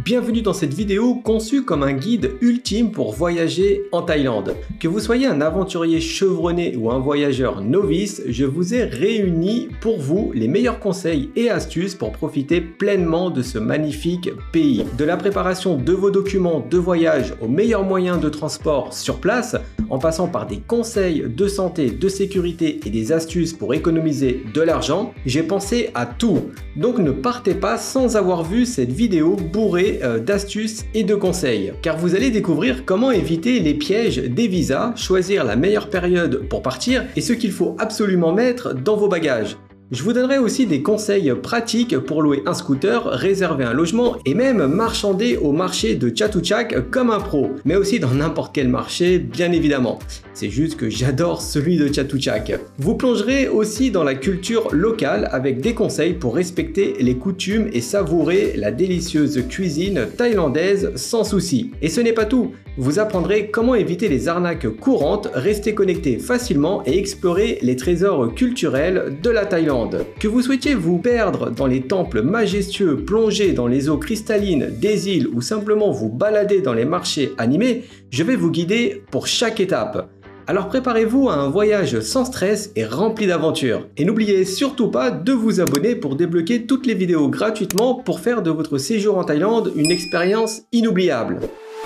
Bienvenue dans cette vidéo conçue comme un guide ultime pour voyager en Thaïlande. Que vous soyez un aventurier chevronné ou un voyageur novice, je vous ai réuni pour vous les meilleurs conseils et astuces pour profiter pleinement de ce magnifique pays. De la préparation de vos documents de voyage aux meilleurs moyens de transport sur place, en passant par des conseils de santé, de sécurité et des astuces pour économiser de l'argent, j'ai pensé à tout. Donc ne partez pas sans avoir vu cette vidéo bourrée d'astuces et de conseils, car vous allez découvrir comment éviter les pièges des visas, choisir la meilleure période pour partir et ce qu'il faut absolument mettre dans vos bagages. Je vous donnerai aussi des conseils pratiques pour louer un scooter, réserver un logement et même marchander au marché de Chatuchak comme un pro, mais aussi dans n'importe quel marché bien évidemment. C'est juste que j'adore celui de Chatuchak. Vous plongerez aussi dans la culture locale avec des conseils pour respecter les coutumes et savourer la délicieuse cuisine thaïlandaise sans souci. Et ce n'est pas tout, vous apprendrez comment éviter les arnaques courantes, rester connecté facilement et explorer les trésors culturels de la Thaïlande. Que vous souhaitiez vous perdre dans les temples majestueux, plonger dans les eaux cristallines des îles ou simplement vous balader dans les marchés animés, je vais vous guider pour chaque étape. Alors préparez-vous à un voyage sans stress et rempli d'aventures. Et n'oubliez surtout pas de vous abonner pour débloquer toutes les vidéos gratuitement pour faire de votre séjour en Thaïlande une expérience inoubliable.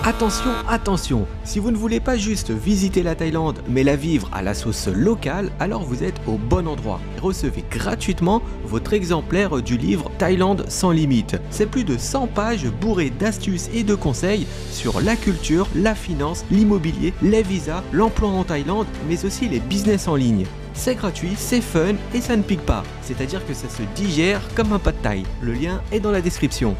Attention, attention, si vous ne voulez pas juste visiter la Thaïlande mais la vivre à la sauce locale, alors vous êtes au bon endroit. Recevez gratuitement votre exemplaire du livre Thaïlande sans limite. C'est plus de 100 pages bourrées d'astuces et de conseils sur la culture, la finance, l'immobilier, les visas, l'emploi en Thaïlande, mais aussi les business en ligne. C'est gratuit, c'est fun et ça ne pique pas, c'est-à-dire que ça se digère comme un pad thaï. Le lien est dans la description.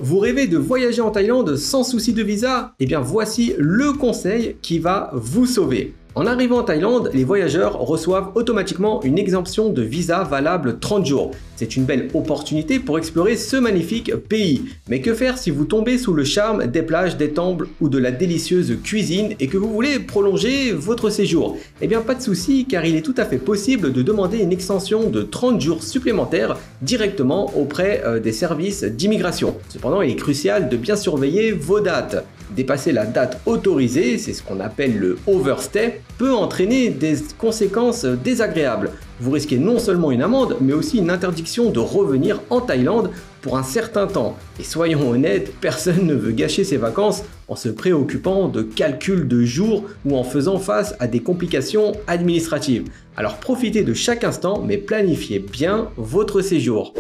Vous rêvez de voyager en Thaïlande sans souci de visa? Eh bien voici le conseil qui va vous sauver. En arrivant en Thaïlande, les voyageurs reçoivent automatiquement une exemption de visa valable 30 jours. C'est une belle opportunité pour explorer ce magnifique pays. Mais que faire si vous tombez sous le charme des plages, des temples ou de la délicieuse cuisine et que vous voulez prolonger votre séjour? Eh bien pas de souci, car il est tout à fait possible de demander une extension de 30 jours supplémentaires directement auprès des services d'immigration. Cependant, il est crucial de bien surveiller vos dates. Dépasser la date autorisée, c'est ce qu'on appelle le overstay, peut entraîner des conséquences désagréables. Vous risquez non seulement une amende, mais aussi une interdiction de revenir en Thaïlande pour un certain temps. Et soyons honnêtes, personne ne veut gâcher ses vacances en se préoccupant de calculs de jours ou en faisant face à des complications administratives. Alors profitez de chaque instant, mais planifiez bien votre séjour.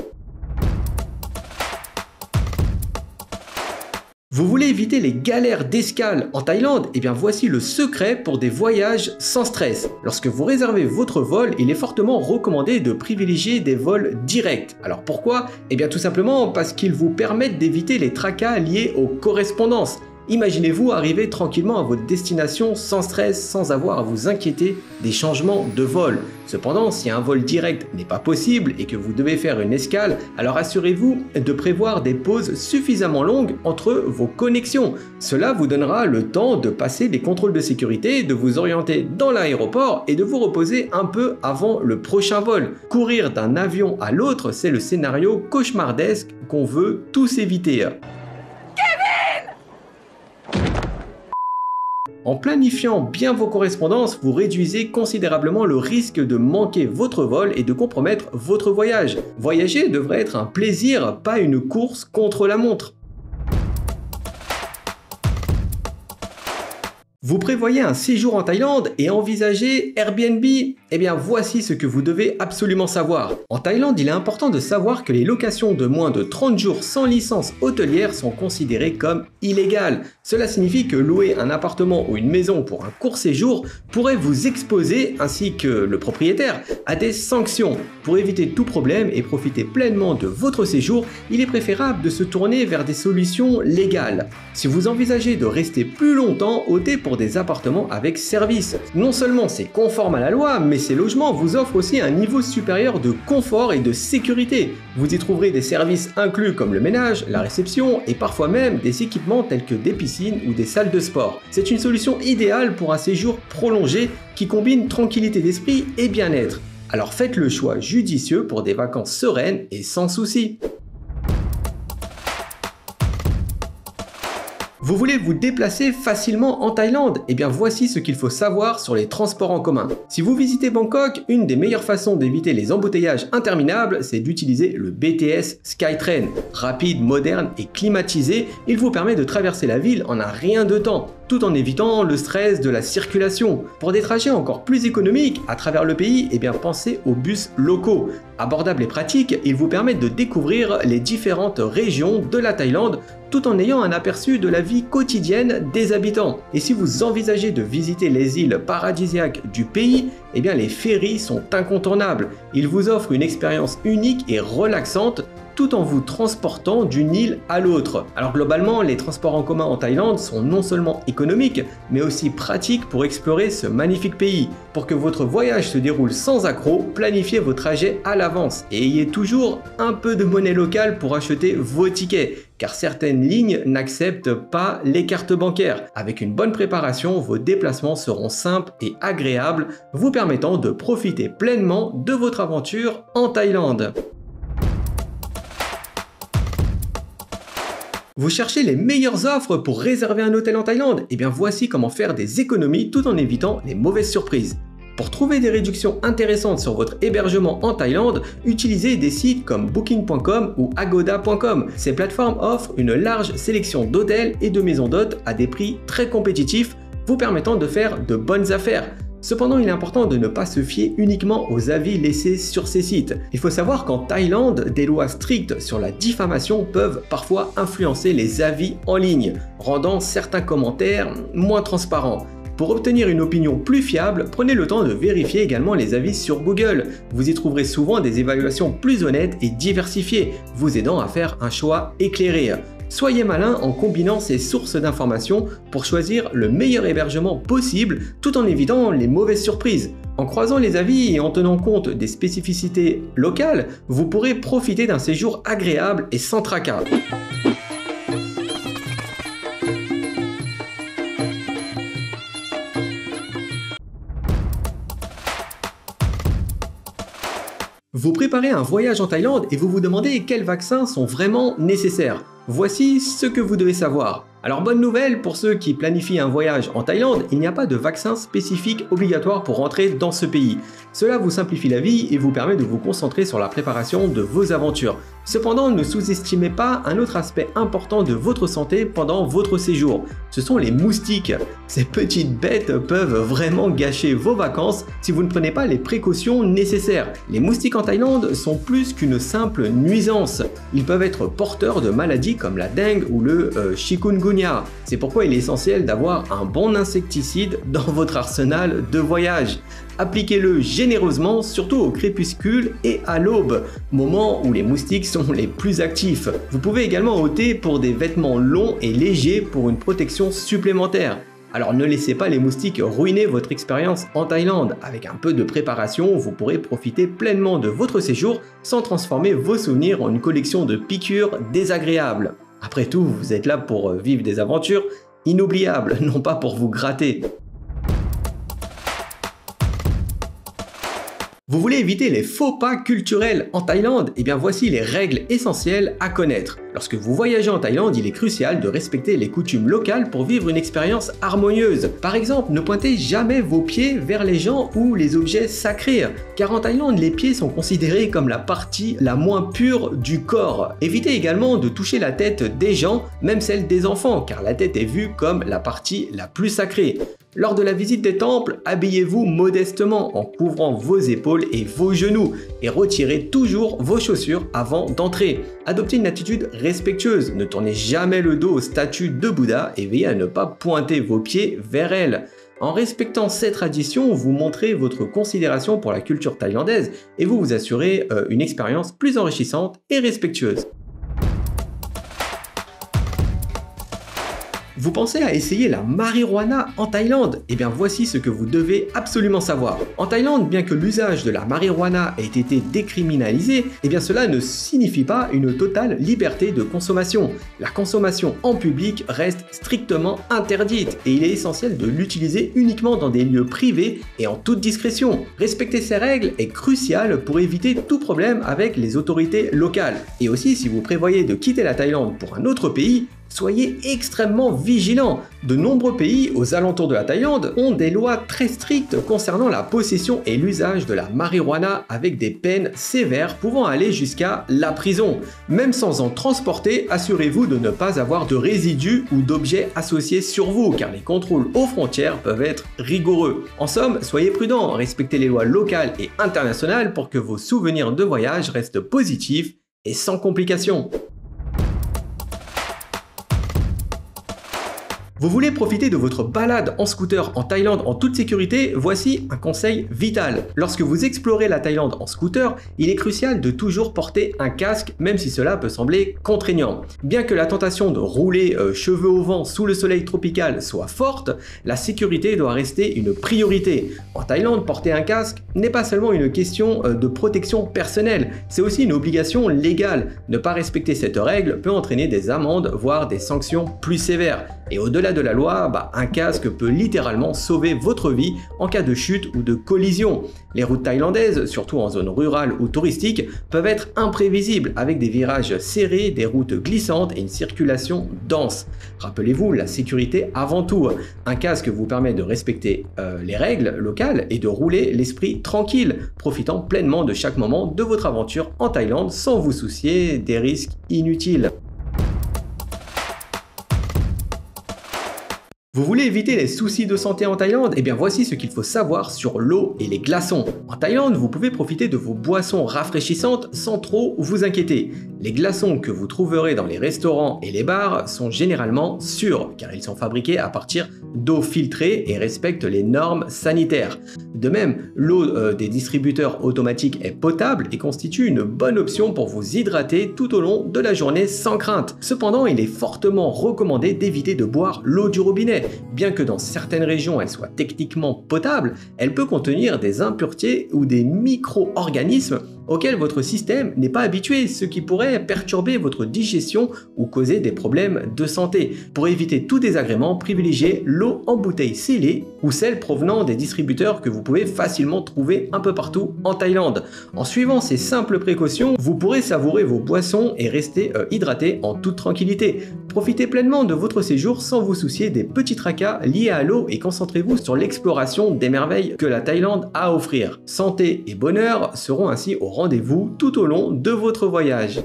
Vous voulez éviter les galères d'escale en Thaïlande? Eh bien voici le secret pour des voyages sans stress. Lorsque vous réservez votre vol, il est fortement recommandé de privilégier des vols directs. Alors pourquoi? Eh bien tout simplement parce qu'ils vous permettent d'éviter les tracas liés aux correspondances. Imaginez-vous arriver tranquillement à votre destination sans stress, sans avoir à vous inquiéter des changements de vol. Cependant, si un vol direct n'est pas possible et que vous devez faire une escale, alors assurez-vous de prévoir des pauses suffisamment longues entre vos connexions. Cela vous donnera le temps de passer les contrôles de sécurité, de vous orienter dans l'aéroport et de vous reposer un peu avant le prochain vol. Courir d'un avion à l'autre, c'est le scénario cauchemardesque qu'on veut tous éviter. En planifiant bien vos correspondances, vous réduisez considérablement le risque de manquer votre vol et de compromettre votre voyage. Voyager devrait être un plaisir, pas une course contre la montre. Vous prévoyez un séjour en Thaïlande et envisagez Airbnb? Eh bien voici ce que vous devez absolument savoir. En Thaïlande, il est important de savoir que les locations de moins de 30 jours sans licence hôtelière sont considérées comme illégales. Cela signifie que louer un appartement ou une maison pour un court séjour pourrait vous exposer, ainsi que le propriétaire, à des sanctions. Pour éviter tout problème et profiter pleinement de votre séjour, il est préférable de se tourner vers des solutions légales. Si vous envisagez de rester plus longtemps, optez pour pour des appartements avec service. Non seulement c'est conforme à la loi, mais ces logements vous offrent aussi un niveau supérieur de confort et de sécurité. Vous y trouverez des services inclus comme le ménage, la réception et parfois même des équipements tels que des piscines ou des salles de sport. C'est une solution idéale pour un séjour prolongé qui combine tranquillité d'esprit et bien-être. Alors faites le choix judicieux pour des vacances sereines et sans soucis. Vous voulez vous déplacer facilement en Thaïlande? Eh bien voici ce qu'il faut savoir sur les transports en commun. Si vous visitez Bangkok, une des meilleures façons d'éviter les embouteillages interminables, c'est d'utiliser le BTS Skytrain. Rapide, moderne et climatisé, il vous permet de traverser la ville en un rien de temps, tout en évitant le stress de la circulation. Pour des trajets encore plus économiques à travers le pays, eh bien pensez aux bus locaux. Abordables et pratiques, ils vous permettent de découvrir les différentes régions de la Thaïlande tout en ayant un aperçu de la vie quotidienne des habitants. Et si vous envisagez de visiter les îles paradisiaques du pays, eh bien les ferries sont incontournables. Ils vous offrent une expérience unique et relaxante tout en vous transportant d'une île à l'autre. Alors globalement, les transports en commun en Thaïlande sont non seulement économiques, mais aussi pratiques pour explorer ce magnifique pays. Pour que votre voyage se déroule sans accroc, planifiez vos trajets à l'avance et ayez toujours un peu de monnaie locale pour acheter vos tickets, car certaines lignes n'acceptent pas les cartes bancaires. Avec une bonne préparation, vos déplacements seront simples et agréables, vous permettant de profiter pleinement de votre aventure en Thaïlande. Vous cherchez les meilleures offres pour réserver un hôtel en Thaïlande? Eh bien voici comment faire des économies tout en évitant les mauvaises surprises. Pour trouver des réductions intéressantes sur votre hébergement en Thaïlande, utilisez des sites comme Booking.com ou Agoda.com. Ces plateformes offrent une large sélection d'hôtels et de maisons d'hôtes à des prix très compétitifs, vous permettant de faire de bonnes affaires. Cependant, il est important de ne pas se fier uniquement aux avis laissés sur ces sites. Il faut savoir qu'en Thaïlande, des lois strictes sur la diffamation peuvent parfois influencer les avis en ligne, rendant certains commentaires moins transparents. Pour obtenir une opinion plus fiable, prenez le temps de vérifier également les avis sur Google. Vous y trouverez souvent des évaluations plus honnêtes et diversifiées, vous aidant à faire un choix éclairé. Soyez malin en combinant ces sources d'informations pour choisir le meilleur hébergement possible tout en évitant les mauvaises surprises. En croisant les avis et en tenant compte des spécificités locales, vous pourrez profiter d'un séjour agréable et sans tracas. Vous préparez un voyage en Thaïlande et vous vous demandez quels vaccins sont vraiment nécessaires. Voici ce que vous devez savoir. Alors bonne nouvelle pour ceux qui planifient un voyage en Thaïlande, il n'y a pas de vaccin spécifique obligatoire pour rentrer dans ce pays. Cela vous simplifie la vie et vous permet de vous concentrer sur la préparation de vos aventures. Cependant, ne sous-estimez pas un autre aspect important de votre santé pendant votre séjour. Ce sont les moustiques. Ces petites bêtes peuvent vraiment gâcher vos vacances si vous ne prenez pas les précautions nécessaires. Les moustiques en Thaïlande sont plus qu'une simple nuisance. Ils peuvent être porteurs de maladies comme la dengue ou le chikungunya. C'est pourquoi il est essentiel d'avoir un bon insecticide dans votre arsenal de voyage. Appliquez-le généreusement, surtout au crépuscule et à l'aube, moment où les moustiques sont les plus actifs. Vous pouvez également opter pour des vêtements longs et légers pour une protection supplémentaire. Alors ne laissez pas les moustiques ruiner votre expérience en Thaïlande. Avec un peu de préparation, vous pourrez profiter pleinement de votre séjour sans transformer vos souvenirs en une collection de piqûres désagréables. Après tout, vous êtes là pour vivre des aventures inoubliables, non pas pour vous gratter. Vous voulez éviter les faux pas culturels en Thaïlande? Eh bien voici les règles essentielles à connaître. Lorsque vous voyagez en Thaïlande, il est crucial de respecter les coutumes locales pour vivre une expérience harmonieuse. Par exemple, ne pointez jamais vos pieds vers les gens ou les objets sacrés, car en Thaïlande, les pieds sont considérés comme la partie la moins pure du corps. Évitez également de toucher la tête des gens, même celle des enfants, car la tête est vue comme la partie la plus sacrée. Lors de la visite des temples, habillez-vous modestement en couvrant vos épaules et vos genoux et retirez toujours vos chaussures avant d'entrer. Adoptez une attitude respectueuse, ne tournez jamais le dos aux statues de Bouddha et veillez à ne pas pointer vos pieds vers elles. En respectant ces traditions, vous montrez votre considération pour la culture thaïlandaise et vous vous assurez une expérience plus enrichissante et respectueuse. Vous pensez à essayer la marijuana en Thaïlande? Eh bien voici ce que vous devez absolument savoir. En Thaïlande, bien que l'usage de la marijuana ait été décriminalisé, eh bien cela ne signifie pas une totale liberté de consommation. La consommation en public reste strictement interdite et il est essentiel de l'utiliser uniquement dans des lieux privés et en toute discrétion. Respecter ces règles est crucial pour éviter tout problème avec les autorités locales. Et aussi, si vous prévoyez de quitter la Thaïlande pour un autre pays, soyez extrêmement vigilants. De nombreux pays aux alentours de la Thaïlande ont des lois très strictes concernant la possession et l'usage de la marijuana avec des peines sévères pouvant aller jusqu'à la prison. Même sans en transporter, assurez-vous de ne pas avoir de résidus ou d'objets associés sur vous car les contrôles aux frontières peuvent être rigoureux. En somme, soyez prudents, respectez les lois locales et internationales pour que vos souvenirs de voyage restent positifs et sans complications. Vous voulez profiter de votre balade en scooter en Thaïlande en toute sécurité? Voici un conseil vital. Lorsque vous explorez la Thaïlande en scooter, il est crucial de toujours porter un casque, même si cela peut sembler contraignant. Bien que la tentation de rouler cheveux au vent sous le soleil tropical soit forte, la sécurité doit rester une priorité. En Thaïlande, porter un casque n'est pas seulement une question de protection personnelle, c'est aussi une obligation légale. Ne pas respecter cette règle peut entraîner des amendes, voire des sanctions plus sévères. Et au-delà de la loi, un casque peut littéralement sauver votre vie en cas de chute ou de collision. Les routes thaïlandaises, surtout en zone rurale ou touristique, peuvent être imprévisibles avec des virages serrés, des routes glissantes et une circulation dense. Rappelez-vous, la sécurité avant tout. Un casque vous permet de respecter les règles locales et de rouler l'esprit tranquille, profitant pleinement de chaque moment de votre aventure en Thaïlande sans vous soucier des risques inutiles. Vous voulez éviter les soucis de santé en Thaïlande? Eh bien voici ce qu'il faut savoir sur l'eau et les glaçons. En Thaïlande, vous pouvez profiter de vos boissons rafraîchissantes sans trop vous inquiéter. Les glaçons que vous trouverez dans les restaurants et les bars sont généralement sûrs car ils sont fabriqués à partir d'eau filtrée et respectent les normes sanitaires. De même, l'eau des distributeurs automatiques est potable et constitue une bonne option pour vous hydrater tout au long de la journée sans crainte. Cependant, il est fortement recommandé d'éviter de boire l'eau du robinet. Bien que dans certaines régions elle soit techniquement potable, elle peut contenir des impuretés ou des micro-organismes auxquels votre système n'est pas habitué, ce qui pourrait perturber votre digestion ou causer des problèmes de santé. Pour éviter tout désagrément, privilégiez l'eau en bouteille scellée ou celle provenant des distributeurs que vous pouvez facilement trouver un peu partout en Thaïlande. En suivant ces simples précautions, vous pourrez savourer vos boissons et rester hydraté en toute tranquillité. Profitez pleinement de votre séjour sans vous soucier des petits tracas liés à l'eau et concentrez-vous sur l'exploration des merveilles que la Thaïlande a à offrir. Santé et bonheur seront ainsi au rendez-vous tout au long de votre voyage.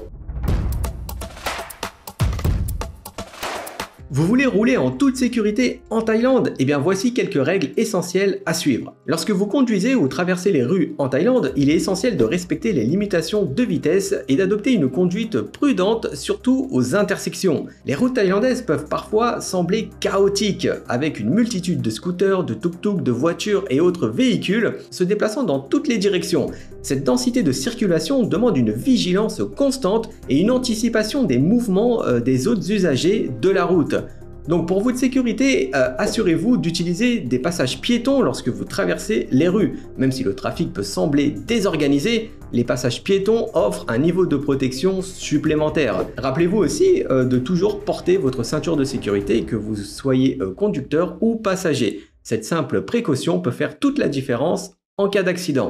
Vous voulez rouler en toute sécurité en Thaïlande? Eh bien voici quelques règles essentielles à suivre. Lorsque vous conduisez ou traversez les rues en Thaïlande, il est essentiel de respecter les limitations de vitesse et d'adopter une conduite prudente, surtout aux intersections. Les routes thaïlandaises peuvent parfois sembler chaotiques, avec une multitude de scooters, de tuk-tuk, de voitures et autres véhicules se déplaçant dans toutes les directions. Cette densité de circulation demande une vigilance constante et une anticipation des mouvements des autres usagers de la route. Donc pour votre sécurité, assurez-vous d'utiliser des passages piétons lorsque vous traversez les rues. Même si le trafic peut sembler désorganisé, les passages piétons offrent un niveau de protection supplémentaire. Rappelez-vous aussi de toujours porter votre ceinture de sécurité, que vous soyez conducteur ou passager. Cette simple précaution peut faire toute la différence en cas d'accident.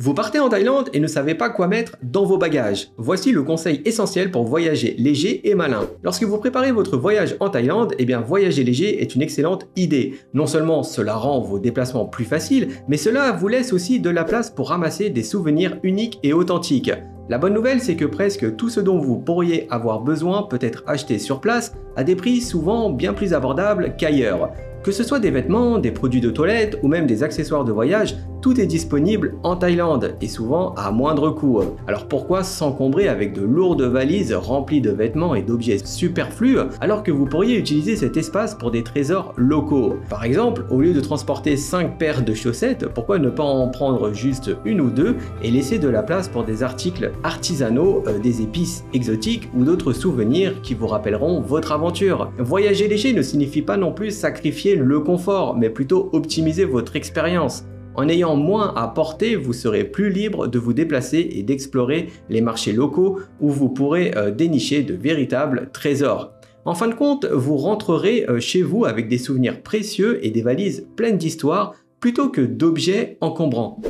Vous partez en Thaïlande et ne savez pas quoi mettre dans vos bagages. Voici le conseil essentiel pour voyager léger et malin. Lorsque vous préparez votre voyage en Thaïlande, eh bien voyager léger est une excellente idée. Non seulement cela rend vos déplacements plus faciles, mais cela vous laisse aussi de la place pour ramasser des souvenirs uniques et authentiques. La bonne nouvelle, c'est que presque tout ce dont vous pourriez avoir besoin peut être acheté sur place à des prix souvent bien plus abordables qu'ailleurs. Que ce soit des vêtements, des produits de toilette ou même des accessoires de voyage, tout est disponible en Thaïlande et souvent à moindre coût. Alors pourquoi s'encombrer avec de lourdes valises remplies de vêtements et d'objets superflus alors que vous pourriez utiliser cet espace pour des trésors locaux? Par exemple, au lieu de transporter 5 paires de chaussettes, pourquoi ne pas en prendre juste une ou deux et laisser de la place pour des articles artisanaux, des épices exotiques ou d'autres souvenirs qui vous rappelleront votre aventure? Voyager léger ne signifie pas non plus sacrifier le confort, mais plutôt optimiser votre expérience. En ayant moins à porter, vous serez plus libre de vous déplacer et d'explorer les marchés locaux où vous pourrez dénicher de véritables trésors. En fin de compte, vous rentrerez chez vous avec des souvenirs précieux et des valises pleines d'histoire plutôt que d'objets encombrants.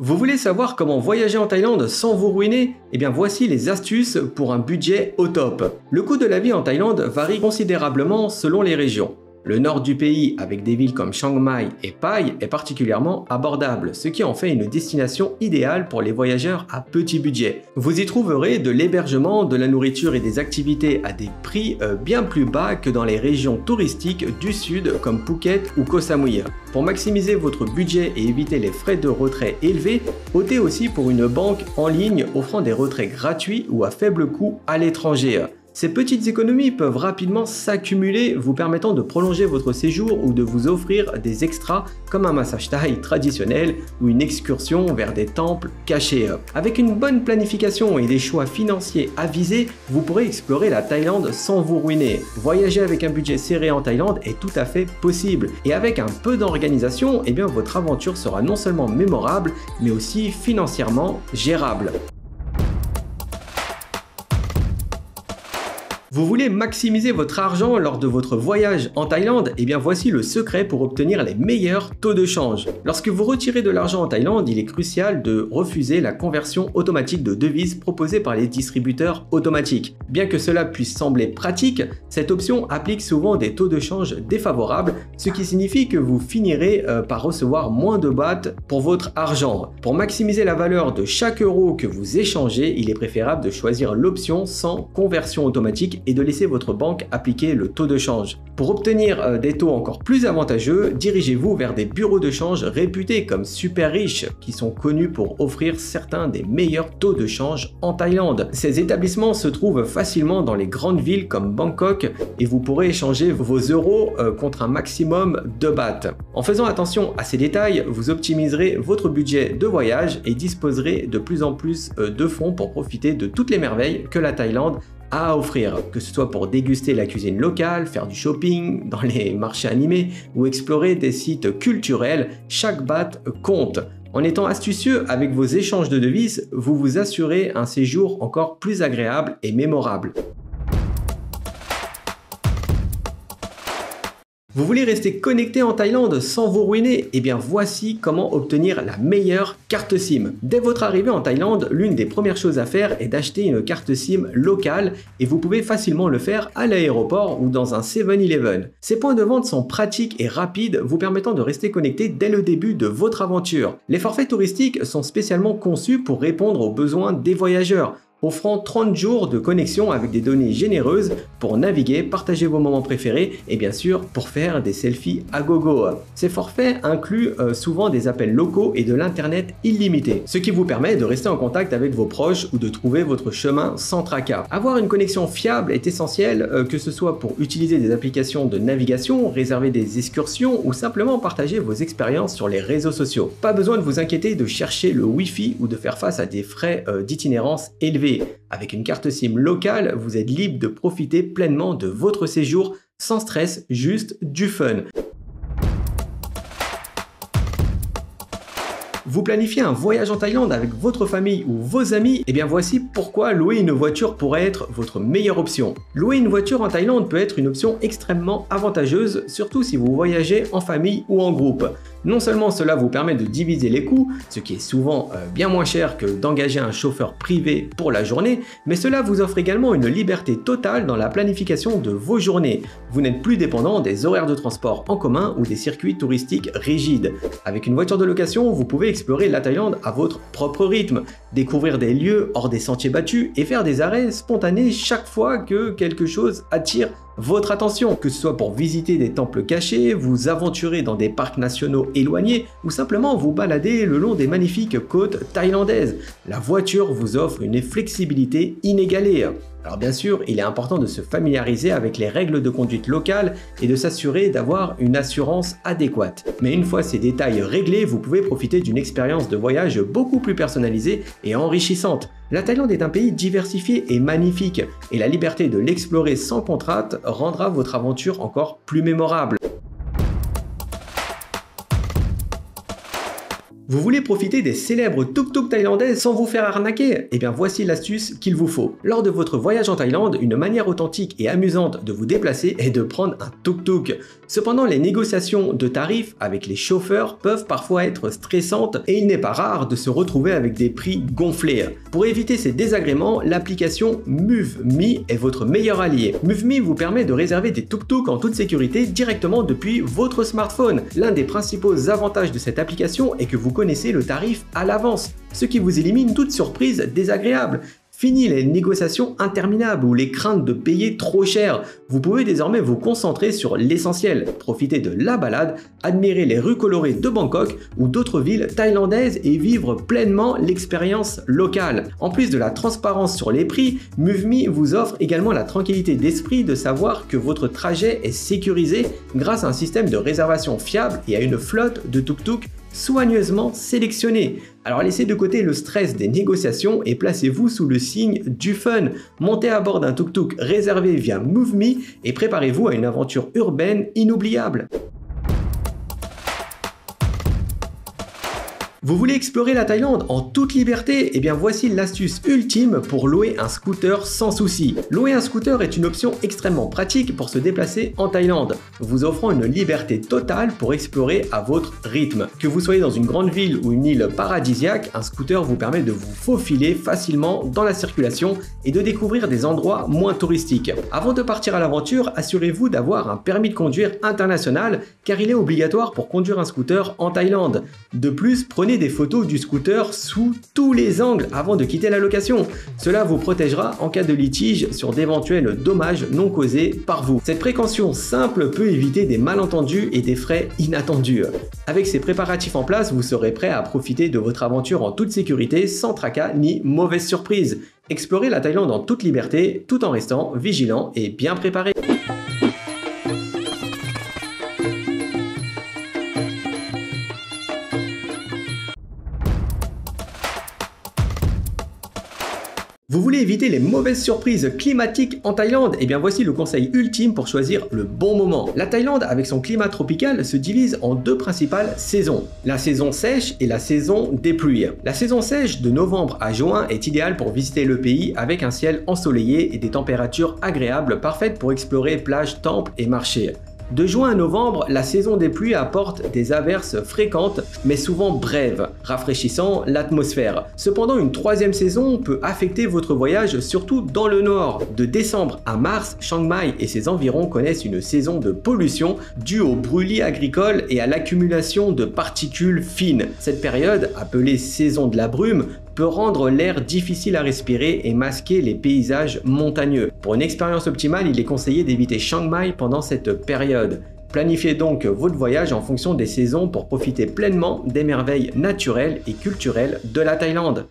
Vous voulez savoir comment voyager en Thaïlande sans vous ruiner? Eh bien voici les astuces pour un budget au top. Le coût de la vie en Thaïlande varie considérablement selon les régions. Le nord du pays, avec des villes comme Chiang Mai et Pai, est particulièrement abordable, ce qui en fait une destination idéale pour les voyageurs à petit budget. Vous y trouverez de l'hébergement, de la nourriture et des activités à des prix bien plus bas que dans les régions touristiques du sud comme Phuket ou Koh Samui. Pour maximiser votre budget et éviter les frais de retrait élevés, optez aussi pour une banque en ligne offrant des retraits gratuits ou à faible coût à l'étranger. Ces petites économies peuvent rapidement s'accumuler, vous permettant de prolonger votre séjour ou de vous offrir des extras comme un massage thaï traditionnel ou une excursion vers des temples cachés. Avec une bonne planification et des choix financiers avisés, vous pourrez explorer la Thaïlande sans vous ruiner. Voyager avec un budget serré en Thaïlande est tout à fait possible. Et avec un peu d'organisation, eh bien votre aventure sera non seulement mémorable, mais aussi financièrement gérable. Vous voulez maximiser votre argent lors de votre voyage en Thaïlande? Eh bien voici le secret pour obtenir les meilleurs taux de change. Lorsque vous retirez de l'argent en Thaïlande, il est crucial de refuser la conversion automatique de devises proposée par les distributeurs automatiques. Bien que cela puisse sembler pratique, cette option applique souvent des taux de change défavorables, ce qui signifie que vous finirez par recevoir moins de bahts pour votre argent. Pour maximiser la valeur de chaque euro que vous échangez, il est préférable de choisir l'option sans conversion automatique et de laisser votre banque appliquer le taux de change. Pour obtenir des taux encore plus avantageux, dirigez-vous vers des bureaux de change réputés comme super riches qui sont connus pour offrir certains des meilleurs taux de change en Thaïlande. Ces établissements se trouvent facilement dans les grandes villes comme Bangkok et vous pourrez échanger vos euros contre un maximum de bahts. En faisant attention à ces détails, vous optimiserez votre budget de voyage et disposerez de plus en plus de fonds pour profiter de toutes les merveilles que la Thaïlande à offrir, que ce soit pour déguster la cuisine locale, faire du shopping dans les marchés animés ou explorer des sites culturels, chaque baht compte. En étant astucieux avec vos échanges de devises, vous vous assurez un séjour encore plus agréable et mémorable. Vous voulez rester connecté en Thaïlande sans vous ruiner? Eh bien voici comment obtenir la meilleure carte SIM. Dès votre arrivée en Thaïlande, l'une des premières choses à faire est d'acheter une carte SIM locale et vous pouvez facilement le faire à l'aéroport ou dans un 7-Eleven. Ces points de vente sont pratiques et rapides, vous permettant de rester connecté dès le début de votre aventure. Les forfaits touristiques sont spécialement conçus pour répondre aux besoins des voyageurs, offrant 30 jours de connexion avec des données généreuses pour naviguer, partager vos moments préférés et bien sûr pour faire des selfies à gogo. Ces forfaits incluent souvent des appels locaux et de l'internet illimité, ce qui vous permet de rester en contact avec vos proches ou de trouver votre chemin sans tracas. Avoir une connexion fiable est essentiel, que ce soit pour utiliser des applications de navigation, réserver des excursions ou simplement partager vos expériences sur les réseaux sociaux. Pas besoin de vous inquiéter de chercher le Wi-Fi ou de faire face à des frais d'itinérance élevés. Avec une carte SIM locale, vous êtes libre de profiter pleinement de votre séjour sans stress, juste du fun. Vous planifiez un voyage en Thaïlande avec votre famille ou vos amis? Eh bien voici pourquoi louer une voiture pourrait être votre meilleure option. Louer une voiture en Thaïlande peut être une option extrêmement avantageuse, surtout si vous voyagez en famille ou en groupe. Non seulement cela vous permet de diviser les coûts, ce qui est souvent bien moins cher que d'engager un chauffeur privé pour la journée, mais cela vous offre également une liberté totale dans la planification de vos journées. Vous n'êtes plus dépendant des horaires de transport en commun ou des circuits touristiques rigides. Avec une voiture de location, vous pouvez explorer la Thaïlande à votre propre rythme, découvrir des lieux hors des sentiers battus et faire des arrêts spontanés chaque fois que quelque chose attire votre attention, que ce soit pour visiter des temples cachés, vous aventurer dans des parcs nationaux éloignés ou simplement vous balader le long des magnifiques côtes thaïlandaises. La voiture vous offre une flexibilité inégalée. Alors bien sûr, il est important de se familiariser avec les règles de conduite locales et de s'assurer d'avoir une assurance adéquate. Mais une fois ces détails réglés, vous pouvez profiter d'une expérience de voyage beaucoup plus personnalisée et enrichissante. La Thaïlande est un pays diversifié et magnifique, et la liberté de l'explorer sans contrainte rendra votre aventure encore plus mémorable. Vous voulez profiter des célèbres tuk-tuk thaïlandaises sans vous faire arnaquer? Eh bien voici l'astuce qu'il vous faut. Lors de votre voyage en Thaïlande, une manière authentique et amusante de vous déplacer est de prendre un tuk-tuk. Cependant, les négociations de tarifs avec les chauffeurs peuvent parfois être stressantes et il n'est pas rare de se retrouver avec des prix gonflés. Pour éviter ces désagréments, l'application MoveMe est votre meilleur allié. MoveMe vous permet de réserver des tuk-tuk en toute sécurité directement depuis votre smartphone. L'un des principaux avantages de cette application est que vous connaissez le tarif à l'avance, ce qui vous élimine toute surprise désagréable. Fini les négociations interminables ou les craintes de payer trop cher. Vous pouvez désormais vous concentrer sur l'essentiel, profiter de la balade, admirer les rues colorées de Bangkok ou d'autres villes thaïlandaises et vivre pleinement l'expérience locale. En plus de la transparence sur les prix, MoveMe vous offre également la tranquillité d'esprit de savoir que votre trajet est sécurisé grâce à un système de réservation fiable et à une flotte de tuk-tuk soigneusement sélectionnée. Alors laissez de côté le stress des négociations et placez-vous sous le signe du fun. Montez à bord d'un tuk-tuk réservé via MoveMe et préparez-vous à une aventure urbaine inoubliable. Vous voulez explorer la Thaïlande en toute liberté? Eh bien voici l'astuce ultime pour louer un scooter sans souci. Louer un scooter est une option extrêmement pratique pour se déplacer en Thaïlande, vous offrant une liberté totale pour explorer à votre rythme. Que vous soyez dans une grande ville ou une île paradisiaque, un scooter vous permet de vous faufiler facilement dans la circulation et de découvrir des endroits moins touristiques. Avant de partir à l'aventure, assurez-vous d'avoir un permis de conduire international car il est obligatoire pour conduire un scooter en Thaïlande. De plus, prenez des photos du scooter sous tous les angles avant de quitter la location. Cela vous protégera en cas de litige sur d'éventuels dommages non causés par vous. Cette précaution simple peut éviter des malentendus et des frais inattendus. Avec ces préparatifs en place, vous serez prêt à profiter de votre aventure en toute sécurité, sans tracas ni mauvaise surprise. Explorez la Thaïlande en toute liberté, tout en restant vigilant et bien préparé. Vous voulez éviter les mauvaises surprises climatiques en Thaïlande? Eh bien voici le conseil ultime pour choisir le bon moment. La Thaïlande, avec son climat tropical, se divise en deux principales saisons. La saison sèche et la saison des pluies. La saison sèche, de novembre à juin, est idéale pour visiter le pays avec un ciel ensoleillé et des températures agréables parfaites pour explorer plages, temples et marchés. De juin à novembre, la saison des pluies apporte des averses fréquentes mais souvent brèves, rafraîchissant l'atmosphère. Cependant, une troisième saison peut affecter votre voyage, surtout dans le nord. De décembre à mars, Chiang Mai et ses environs connaissent une saison de pollution due aux brûlis agricoles et à l'accumulation de particules fines. Cette période, appelée saison de la brume, peut rendre l'air difficile à respirer et masquer les paysages montagneux. Pour une expérience optimale, il est conseillé d'éviter Chiang Mai pendant cette période. Planifiez donc votre voyage en fonction des saisons pour profiter pleinement des merveilles naturelles et culturelles de la Thaïlande.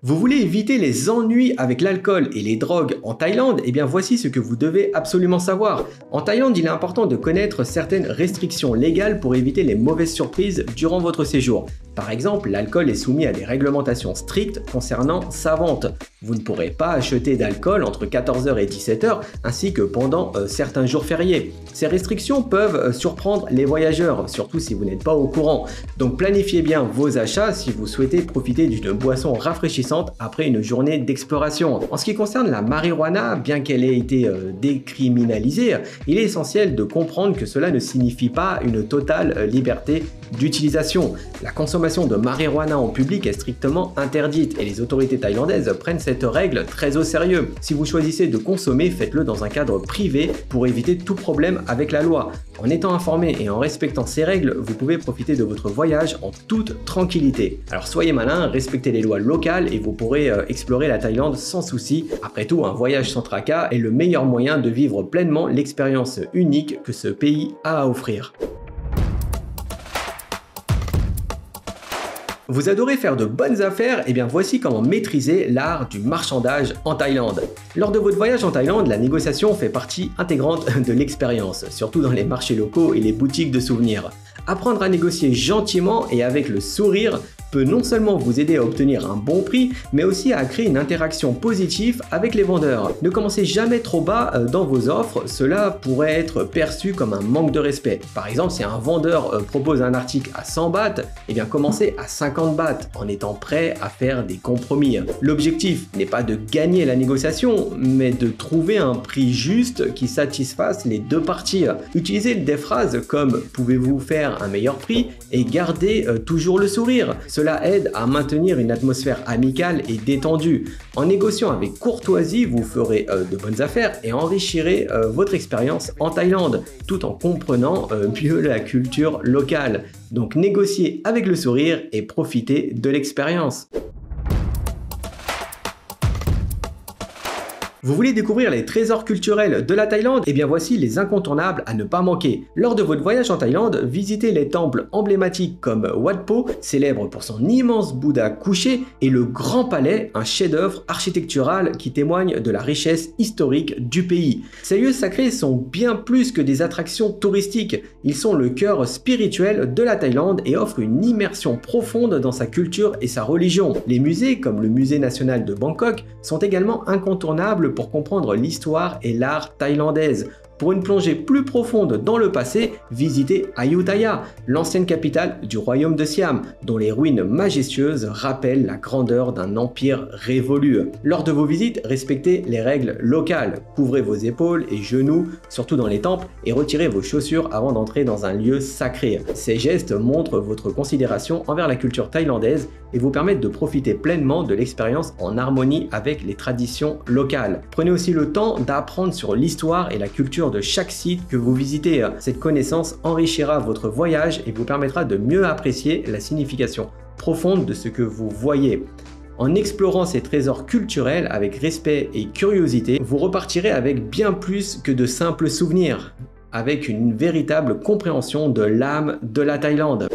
Vous voulez éviter les ennuis avec l'alcool et les drogues en Thaïlande? Eh bien voici ce que vous devez absolument savoir. En Thaïlande, il est important de connaître certaines restrictions légales pour éviter les mauvaises surprises durant votre séjour. Par exemple, l'alcool est soumis à des réglementations strictes concernant sa vente. Vous ne pourrez pas acheter d'alcool entre 14 h et 17 h ainsi que pendant certains jours fériés. Ces restrictions peuvent surprendre les voyageurs, surtout si vous n'êtes pas au courant. Donc planifiez bien vos achats si vous souhaitez profiter d'une boisson rafraîchissante après une journée d'exploration. En ce qui concerne la marijuana, bien qu'elle ait été décriminalisée, il est essentiel de comprendre que cela ne signifie pas une totale liberté d'utilisation. La consommation de marijuana en public est strictement interdite et les autorités thaïlandaises prennent cette règle très au sérieux. Si vous choisissez de consommer, faites-le dans un cadre privé pour éviter tout problème avec la loi. En étant informé et en respectant ces règles, vous pouvez profiter de votre voyage en toute tranquillité. Alors soyez malin, respectez les lois locales et vous pourrez explorer la Thaïlande sans souci. Après tout, un voyage sans tracas est le meilleur moyen de vivre pleinement l'expérience unique que ce pays a à offrir. Vous adorez faire de bonnes affaires? Eh bien voici comment maîtriser l'art du marchandage en Thaïlande. Lors de votre voyage en Thaïlande, la négociation fait partie intégrante de l'expérience, surtout dans les marchés locaux et les boutiques de souvenirs. Apprendre à négocier gentiment et avec le sourire peut non seulement vous aider à obtenir un bon prix, mais aussi à créer une interaction positive avec les vendeurs. Ne commencez jamais trop bas dans vos offres, cela pourrait être perçu comme un manque de respect. Par exemple, si un vendeur propose un article à 100 bahts, eh bien commencez à 50 bahts en étant prêt à faire des compromis. L'objectif n'est pas de gagner la négociation, mais de trouver un prix juste qui satisfasse les deux parties. Utilisez des phrases comme « pouvez-vous faire un meilleur prix ?» et gardez toujours le sourire. Cela aide à maintenir une atmosphère amicale et détendue. En négociant avec courtoisie, vous ferez de bonnes affaires et enrichirez votre expérience en Thaïlande, tout en comprenant mieux la culture locale. Donc négociez avec le sourire et profitez de l'expérience. Vous voulez découvrir les trésors culturels de la Thaïlande? Eh bien voici les incontournables à ne pas manquer. Lors de votre voyage en Thaïlande, visitez les temples emblématiques comme Wat Po, célèbre pour son immense Bouddha couché, et le Grand Palais, un chef-d'œuvre architectural qui témoigne de la richesse historique du pays. Ces lieux sacrés sont bien plus que des attractions touristiques. Ils sont le cœur spirituel de la Thaïlande et offrent une immersion profonde dans sa culture et sa religion. Les musées, comme le Musée national de Bangkok, sont également incontournables pour comprendre l'histoire et l'art thaïlandaise. Pour une plongée plus profonde dans le passé, visitez Ayutthaya, l'ancienne capitale du royaume de Siam, dont les ruines majestueuses rappellent la grandeur d'un empire révolu. Lors de vos visites, respectez les règles locales. Couvrez vos épaules et genoux, surtout dans les temples, et retirez vos chaussures avant d'entrer dans un lieu sacré. Ces gestes montrent votre considération envers la culture thaïlandaise et vous permettent de profiter pleinement de l'expérience en harmonie avec les traditions locales. Prenez aussi le temps d'apprendre sur l'histoire et la culture de chaque site que vous visitez. Cette connaissance enrichira votre voyage et vous permettra de mieux apprécier la signification profonde de ce que vous voyez. En explorant ces trésors culturels avec respect et curiosité, vous repartirez avec bien plus que de simples souvenirs, avec une véritable compréhension de l'âme de la Thaïlande.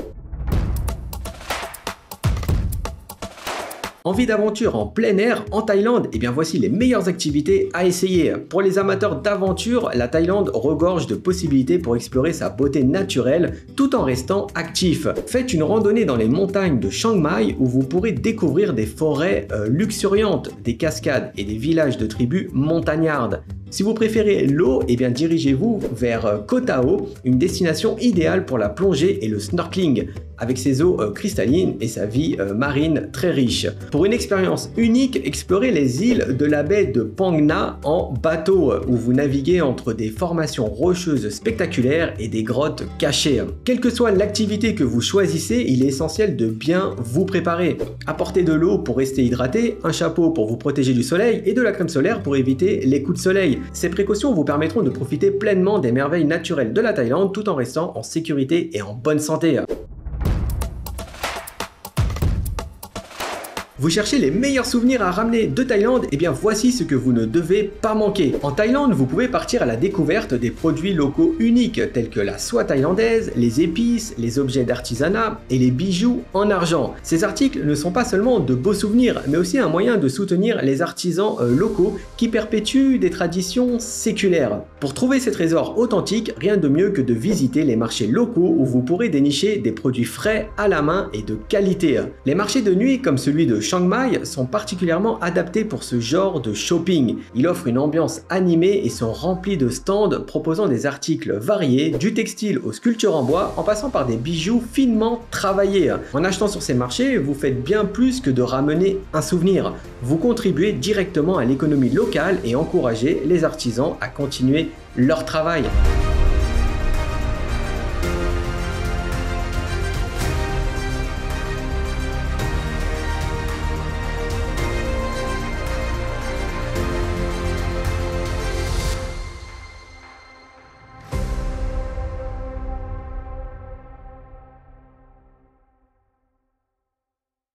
Envie d'aventure en plein air en Thaïlande? Eh bien voici les meilleures activités à essayer. Pour les amateurs d'aventure, la Thaïlande regorge de possibilités pour explorer sa beauté naturelle tout en restant actif. Faites une randonnée dans les montagnes de Chiang Mai où vous pourrez découvrir des forêts luxuriantes, des cascades et des villages de tribus montagnardes. Si vous préférez l'eau, eh bien dirigez-vous vers Koh Tao, une destination idéale pour la plongée et le snorkeling, avec ses eaux cristallines et sa vie marine très riche. Pour une expérience unique, explorez les îles de la baie de Phang Nga en bateau, où vous naviguez entre des formations rocheuses spectaculaires et des grottes cachées. Quelle que soit l'activité que vous choisissez, il est essentiel de bien vous préparer. Apportez de l'eau pour rester hydraté, un chapeau pour vous protéger du soleil et de la crème solaire pour éviter les coups de soleil. Ces précautions vous permettront de profiter pleinement des merveilles naturelles de la Thaïlande tout en restant en sécurité et en bonne santé. Vous cherchez les meilleurs souvenirs à ramener de Thaïlande? Eh bien voici ce que vous ne devez pas manquer. En Thaïlande, vous pouvez partir à la découverte des produits locaux uniques tels que la soie thaïlandaise, les épices, les objets d'artisanat et les bijoux en argent. Ces articles ne sont pas seulement de beaux souvenirs, mais aussi un moyen de soutenir les artisans locaux qui perpétuent des traditions séculaires. Pour trouver ces trésors authentiques, rien de mieux que de visiter les marchés locaux où vous pourrez dénicher des produits frais à la main et de qualité. Les marchés de nuit comme celui de Chiang Mai sont particulièrement adaptés pour ce genre de shopping. Ils offrent une ambiance animée et sont remplis de stands proposant des articles variés, du textile aux sculptures en bois, en passant par des bijoux finement travaillés. En achetant sur ces marchés, vous faites bien plus que de ramener un souvenir. Vous contribuez directement à l'économie locale et encouragez les artisans à continuer leur travail.